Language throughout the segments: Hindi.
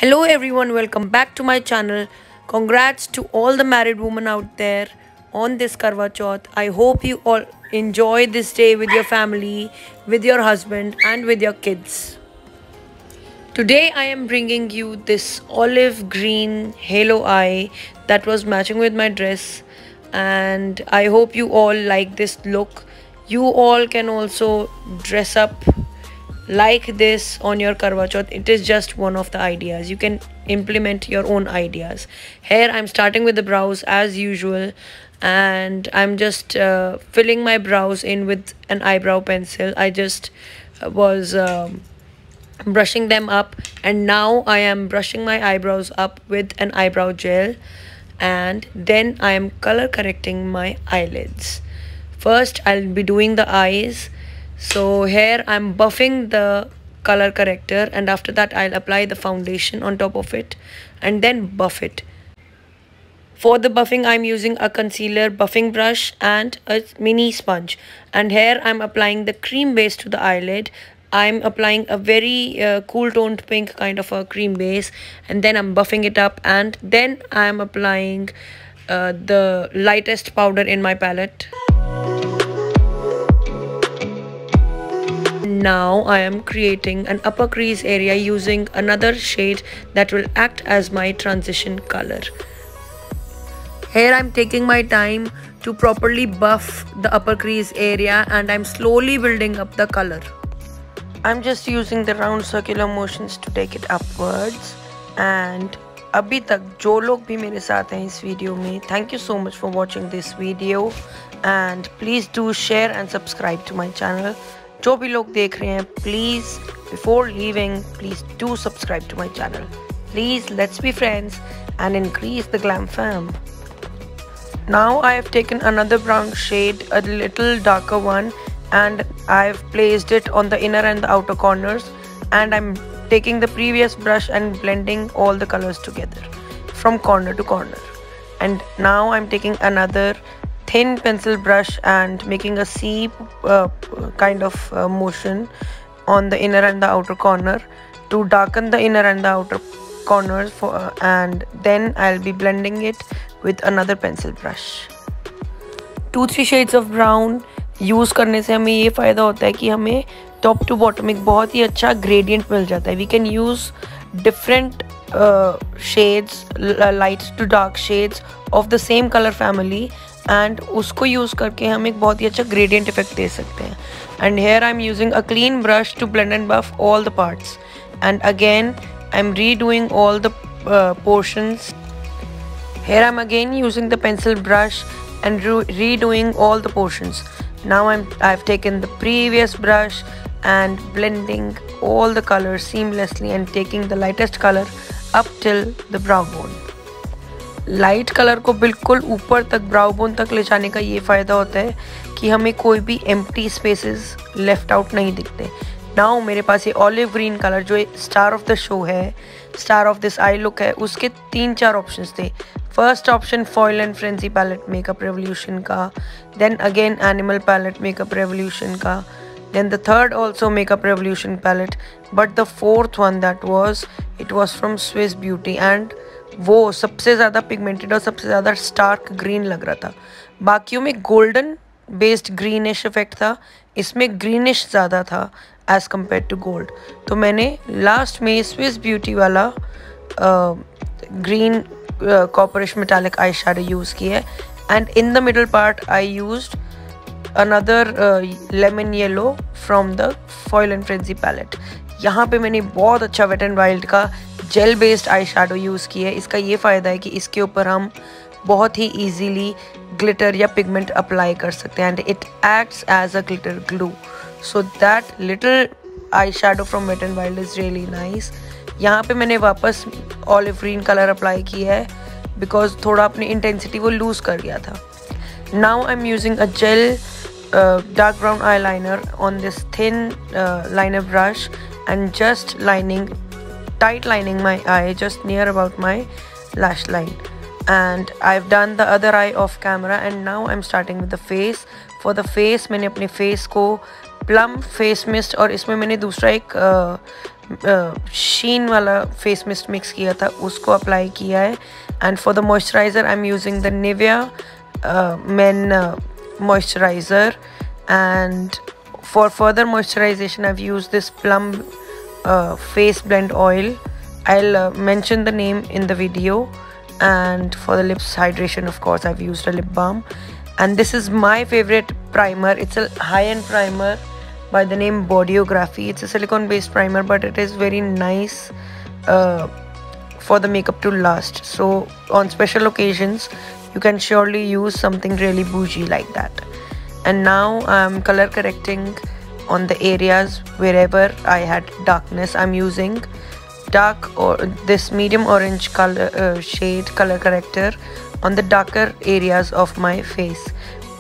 Hello everyone, welcome back to my channel. Congrats to all the married women out there on this Karwa Chauth. I hope you all enjoy this day with your family, with your husband and with your kids. Today I am bringing you this olive green halo eye that was matching with my dress, and I hope you all like this look. You all can also dress up like this on your Karwa Chauth. It is just one of the ideas. You can implement your own ideas. Here I'm starting with the brows as usual, and I'm just filling my brows in with an eyebrow pencil. I just was brushing them up, and now I am brushing my eyebrows up with an eyebrow gel, and then I am color correcting my eyelids. First I'll be doing the eyes. So here I'm buffing the color corrector, and after that I'll apply the foundation on top of it and then buff it. For the buffing I'm using a concealer buffing brush and a mini sponge, and here I'm applying the cream base to the eyelid. I'm applying a very cool toned pink kind of a cream base, and then I'm buffing it up, and then I'm applying the lightest powder in my palette. Now I am creating an upper crease area using another shade that will act as my transition color. Here I'm taking my time to properly buff the upper crease area, and I'm slowly building up the color. I'm just using the round circular motions to take it upwards. And अभी तक जो लोग भी मेरे साथ हैं इस वीडियो में, thank you so much for watching this video, and please do share and subscribe to my channel. जो भी लोग देख रहे हैं, please before leaving, please do subscribe to my channel. Please, let's be friends and increase the glam fam. Now I have taken another brown shade, a little darker one, and I've placed it on the inner and the outer corners, and I'm taking the previous brush and blending all the colors together from corner to corner. And now I'm taking another thin pencil brush and making a C kind of motion on the inner and the outer corner to darken the inner and the outer corners and then I'll be blending it with another pencil brush. 2-3 shades of brown use करने से हमें ये फ़ायदा होता है कि हमें टॉप टू बॉटम एक बहुत ही अच्छा ग्रेडियंट मिल जाता है. We can use different shades, light to dark shades of the same color family, and उसको यूज़ करके हम एक बहुत ही अच्छा gradient effect दे सकते हैं. And here I'm using a clean brush to blend and buff all the parts, and again I'm redoing all the portions. Here I'm again using the pencil brush and redoing all the portions. Now I've taken the previous brush and blending all the colors seamlessly and taking the lightest color up till the brow bone. Light colour को बिल्कुल ऊपर तक ब्राउ बोन तक ले जाने का ये फ़ायदा होता है कि हमें कोई भी एम्प्टी स्पेसेस लेफ्ट आउट नहीं दिखते. नाउ मेरे पास ये ऑलिव ग्रीन कलर जो स्टार ऑफ द शो है, star of this eye look है, उसके 3-4 ऑप्शंस थे. First option foil and frenzy palette makeup revolution का, then again animal palette makeup revolution का, then the third also makeup revolution palette, but the fourth one that was from Swiss Beauty, and वो सबसे ज़्यादा पिगमेंटेड और सबसे ज़्यादा स्टार्क ग्रीन लग रहा था. बाकियों में गोल्डन बेस्ड ग्रीनिश इफेक्ट था, इसमें ग्रीनिश ज़्यादा था एज़ कम्पेयर टू गोल्ड. तो मैंने लास्ट में स्विस ब्यूटी वाला green copperish metallic eye shadow use की है, and in the middle part I used another lemon yellow from the Foil and Frenzy palette. यहाँ पे मैंने बहुत अच्छा Wet n Wild का gel based eye shadow use की है. इसका ये फ़ायदा है कि इसके ऊपर हम बहुत ही ईजीली ग्लिटर या पिगमेंट अप्लाई कर सकते हैं, and it acts as a glitter glue. So that little eye shadow from Wet n Wild is really nice. यहाँ पे मैंने वापस ऑलिव ग्रीन कलर अप्लाई किया है बिकॉज थोड़ा अपनी इंटेंसिटी वो लूज़ कर गया था. Now I'm using a gel dark brown eyeliner on this thin liner brush and just tight lining my eye just near about my lash line. And I've done the other eye off camera, and now I'm starting with the face. For the face मैंने अपने face को प्लम फेस मिस्ट और इसमें मैंने दूसरा एक शीन वाला फेस मिस्ट मिक्स किया था, उसको अप्लाई किया है. And for the moisturiser I am using the Nivea men moisturiser. And for further moisturization I've used this plum face blend oil. I'll mention the name in the video. And for the lips hydration, of course, I've used a lip balm. And this is my favorite primer. It's a high-end primer by the name Bodyography. It's a silicone based primer, but it is very nice for the makeup to last. So on special occasions you can surely use something really bougie like that. And now I'm color correcting on the areas wherever I had darkness. I'm using dark or this medium orange color shade color corrector on the darker areas of my face,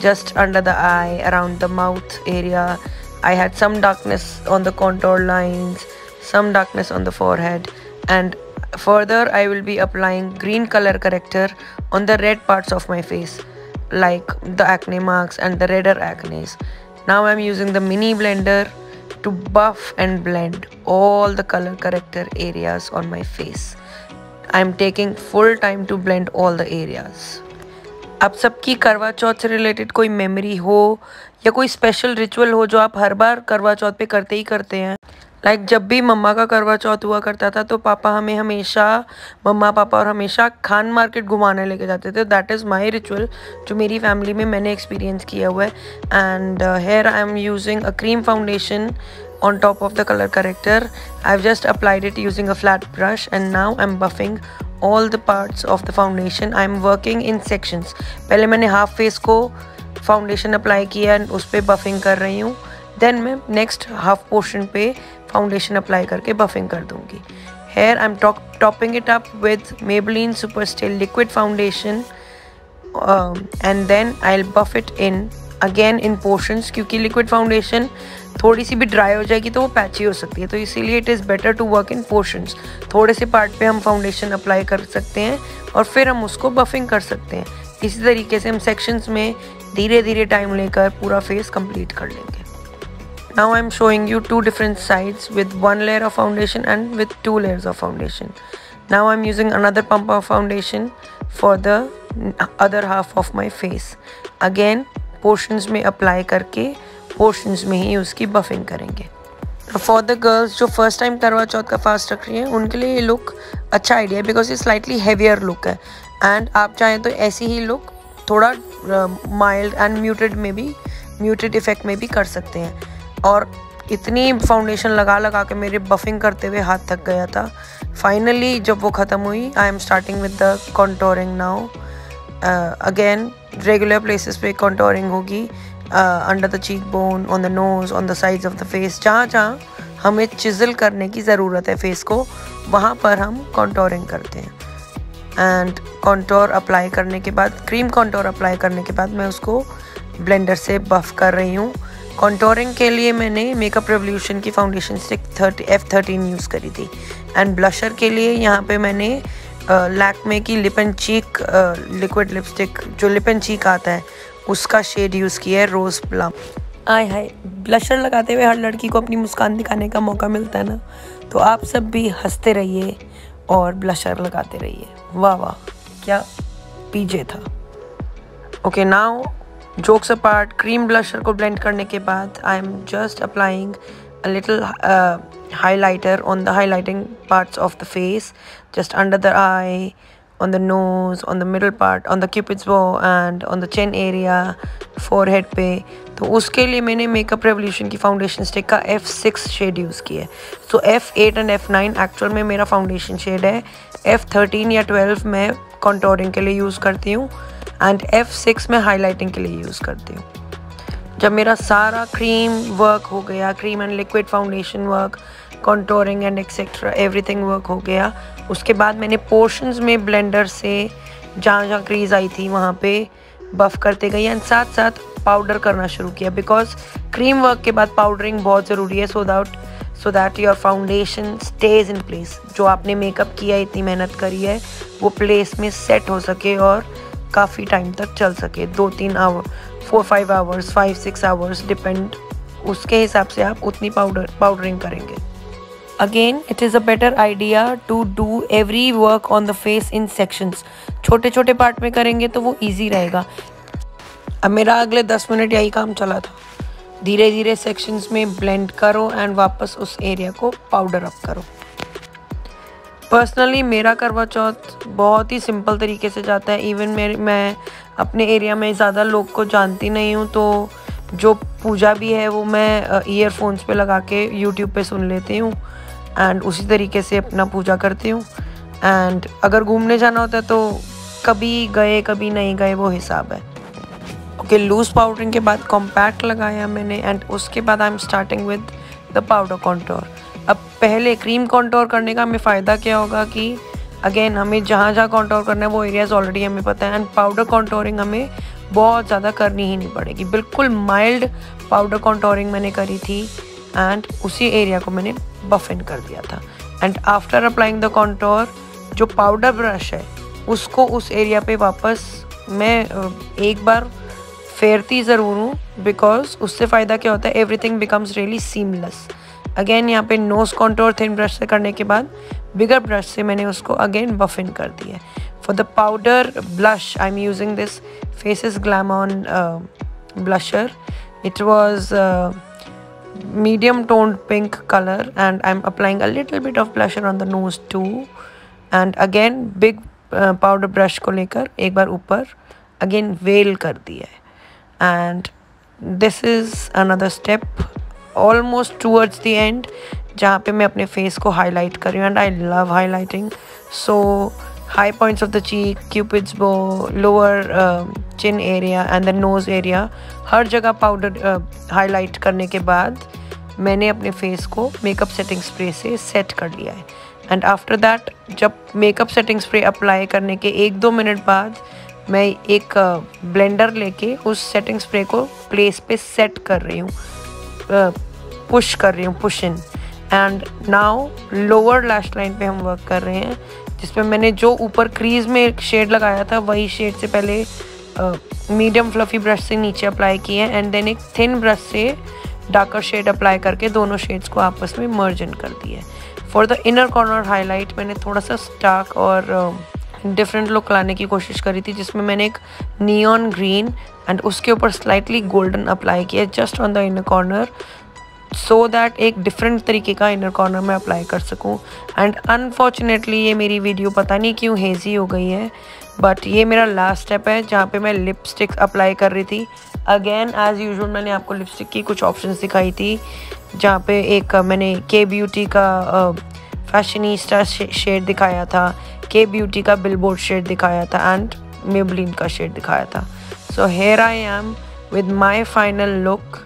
just under the eye, around the mouth area. I had some darkness on the contour lines, some darkness on the forehead, and further I will be applying green color corrector on the red parts of my face, like the acne marks and the redder acnes. Now I'm using the mini blender to buff and blend all the color corrector areas on my face. I'm taking full time to blend all the areas. अब सबकी करवा चौथ से रिलेटेड कोई मेमोरी हो या कोई स्पेशल रिचुअल हो जो आप हर बार करवा चौथ पे करते ही करते हैं. लाइक जब भी मम्मा का करवा चौथ हुआ करता था तो पापा हमें हमेशा मम्मा पापा और हमेशा खान मार्केट घुमाने लेके जाते थे. दैट इज़ माई रिचुअल जो मेरी फैमिली में मैंने एक्सपीरियंस किया हुआ है. And here I am using a cream foundation on top of the color corrector. I've just applied it using a flat brush and now I'm buffing all the parts of the foundation. I'm working in sections. पहले मैंने हाफ फेस को फाउंडेशन अप्लाई किया और उस पर बफिंग कर रही हूँ. देन मैं नेक्स्ट हाफ पोर्शन पे फाउंडेशन अप्लाई करके बफिंग कर दूँगी. Here I'm topping it up with Maybelline Super Stay Liquid Foundation and then I'll buff it in again in portions, क्योंकि लिक्विड फाउंडेशन थोड़ी सी भी ड्राई हो जाएगी तो वो पैची हो सकती है, तो इसीलिए it is better to work in portions. थोड़े से पार्ट पे हम फाउंडेशन अप्लाई कर सकते हैं और फिर हम उसको बफिंग कर सकते हैं. इसी तरीके से हम सेक्शंस में धीरे धीरे टाइम लेकर पूरा फेस कंप्लीट कर लेंगे. Now I am showing you two different sides with one layer of foundation and with two layers of foundation. Now I am using another pump of foundation for the other half of my face. Again portions में अप्लाई करके पोर्शंस में ही उसकी बफिंग करेंगे. फॉर द गर्ल्स जो फर्स्ट टाइम करवा चौथ का फास्ट रख रही हैं उनके लिए ये लुक अच्छा आइडिया है बिकॉज ये स्लाइटली हेवियर लुक है. एंड आप चाहें तो ऐसी ही लुक थोड़ा माइल्ड एंड म्यूटेड इफेक्ट में भी कर सकते हैं. और इतनी फाउंडेशन लगा के मेरे बफिंग करते हुए हाथ थक गया था. फाइनली जब वो ख़त्म हुई I am starting with the contouring now. Again regular places पे कॉन्टोरिंग होगी, under the cheek bone, on the nose, on the sides of the face. जहाँ हमें चिज़ल करने की ज़रूरत है फेस को वहाँ पर हम कॉन्टोरिंग करते हैं. एंड कॉन्टोर अप्लाई करने के बाद, क्रीम कॉन्टोर अप्लाई करने के बाद मैं उसको ब्लेंडर से बफ़ कर रही हूँ. कॉन्टोरिंग के लिए मैंने मेकअप रेवोल्यूशन की फाउंडेशन स्टिक F13 यूज़ करी थी. एंड ब्लशर के लिए यहाँ पे मैंने लैक्मे की lip and cheek liquid lipstick जो लिप एंड चीक आता है उसका शेड यूज़ किया है, रोज़ प्लम. आय हाय, ब्लशर लगाते हुए हर लड़की को अपनी मुस्कान दिखाने का मौका मिलता है ना, तो आप सब भी हंसते रहिए और ब्लशर लगाते रहिए. वाह वाह, क्या पीजे था. Okay, now jokes apart, cream blusher को ब्लेंड करने के बाद I am just applying a little highlighter on the highlighting parts of the face, just under the eye, on the nose, on the middle part, on the cupid's bow and on the chin area, forehead पे. तो उसके लिए मैंने मेकअप रेवोल्यूशन की फाउंडेशन स्टिक का F6 शेड यूज़ किया है. सो F8 एंड F9 एक्चुअल में मेरा फाउंडेशन शेड है. F13 या 12 मैं कॉन्टोरिंग के लिए यूज़ करती हूँ एंड F6 में हाईलाइटिंग के लिए यूज़ करती हूँ. जब मेरा सारा क्रीम वर्क हो गया, cream and liquid foundation work, contouring and etcetera everything work हो गया, उसके बाद मैंने पोर्शंस में ब्लेंडर से जहाँ क्रीज आई थी वहाँ पे बफ़ करते गई एंड साथ साथ पाउडर करना शुरू किया. बिकॉज क्रीम वर्क के बाद पाउडरिंग बहुत ज़रूरी है so that your foundation stage in place. जो आपने मेकअप किया है, इतनी मेहनत करी है, वो प्लेस में सेट हो सके और काफ़ी टाइम तक चल सके. 2-3 आवर, 4-5 आवर्स, 5-6 आवर्स, डिपेंड उसके हिसाब से आप उतनी पाउडरिंग करेंगे। Again it is a better idea to do every work on the face in sections. छोटे छोटे पार्ट में करेंगे तो वो ईजी रहेगा। अब मेरा अगले 10 मिनट यही काम चला था। धीरे धीरे सेक्शंस में ब्लेंड करो एंड वापस उस एरिया को पाउडर अप करो। पर्सनली मेरा करवा चौथ बहुत ही सिंपल तरीके से जाता है। इवन मैं अपने एरिया में ज़्यादा लोग को जानती नहीं हूँ, तो जो पूजा भी है वो मैं ईयरफोन्स पे लगा के यूट्यूब पे सुन लेती हूँ एंड उसी तरीके से अपना पूजा करती हूँ। एंड अगर घूमने जाना होता है तो कभी गए कभी नहीं गए, वो हिसाब है। ओके, लूज़ पाउडरिंग के बाद कॉम्पैक्ट लगाया मैंने एंड उसके बाद आई am starting with the powder contour. अब पहले क्रीम कॉन्टोर करने का हमें फ़ायदा क्या होगा कि अगेन हमें जहाँ जहाँ कॉन्टोर करना है वो एरियाज़ ऑलरेडी हमें पता है एंड पाउडर कॉन्टोरिंग हमें बहुत ज़्यादा करनी ही नहीं पड़ेगी। बिल्कुल माइल्ड पाउडर कॉन्टोरिंग मैंने करी थी एंड उसी एरिया को मैंने बफ इन कर दिया था। And after applying the contour, जो पाउडर ब्रश है उसको उस एरिया पे वापस मैं एक बार फेरती ज़रूर हूँ, बिकॉज उससे फ़ायदा क्या होता है, everything becomes really seamless. Again यहाँ पे नोज़ कॉन्टोर थिन ब्रश से करने के बाद बिगर ब्रश से मैंने उसको अगेन बफ इन कर दिया है। For the powder blush I am using this Faces glam on blusher. It was medium toned pink color and I'm applying a little bit of blusher on the nose too, and again big powder brush को लेकर एक बार ऊपर again veil कर दिया है। and this is another step almost towards the end जहाँ पे मैं अपने face को highlight कर रही हूँ। and I love highlighting, so high points of the cheek, cupid's bow, lower chin area and the nose area, हर जगह पाउडर हाईलाइट करने के बाद मैंने अपने फेस को मेकअप सेटिंग स्प्रे से सेट कर लिया है। एंड आफ्टर दैट जब मेकअप सेटिंग स्प्रे अप्लाई करने के 1-2 मिनट बाद मैं एक ब्लेंडर लेके उस सेटिंग स्प्रे को प्लेस पे सेट कर रही हूँ, पुश कर रही हूँ, push in. And now lower lash line पे हम वर्क कर रहे हैं, जिसमें मैंने जो ऊपर क्रीज में एक शेड लगाया था वही शेड से पहले मीडियम फ्लफी ब्रश से नीचे अप्लाई किए एंड देन एक थिन ब्रश से डार्कर शेड अप्लाई करके दोनों शेड्स को आपस में मर्ज इन कर दिया है। For the inner corner highlight मैंने थोड़ा सा स्टार्क और डिफरेंट लुक लाने की कोशिश करी थी, जिसमें मैंने एक नियॉन ग्रीन एंड उसके ऊपर स्लाइटली गोल्डन अप्लाई किया just on the inner corner, so that एक डिफरेंट तरीके का इनर कॉर्नर में अप्लाई कर सकूं। एंड अनफॉर्चुनेटली ये मेरी वीडियो पता नहीं क्यों हेजी हो गई है, बट ये मेरा लास्ट स्टेप है जहाँ पे मैं लिपस्टिक अप्लाई कर रही थी। अगेन एज यूजुअल मैंने आपको लिपस्टिक की कुछ ऑप्शंस दिखाई थी, जहाँ पे एक मैंने के ब्यूटी का फैशनिस्टा शेड दिखाया था, के ब्यूटी का बिलबोर्ड शेड दिखाया था एंड मेबलिन का शेड दिखाया था। So here I am with my final look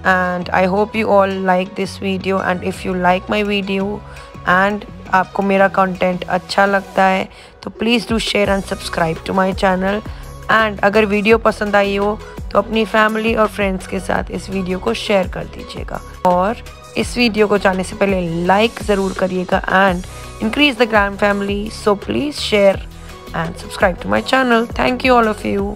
and I hope you all like this video, and if you like my video and आपको मेरा कंटेंट अच्छा लगता है तो please do share and subscribe to my channel. And अगर वीडियो पसंद आई हो तो अपनी फैमिली और फ्रेंड्स के साथ इस वीडियो को शेयर कर दीजिएगा, और इस वीडियो को जाने से पहले लाइक ज़रूर करिएगा and increase the glam family. So please share and subscribe to my channel. Thank you all of you.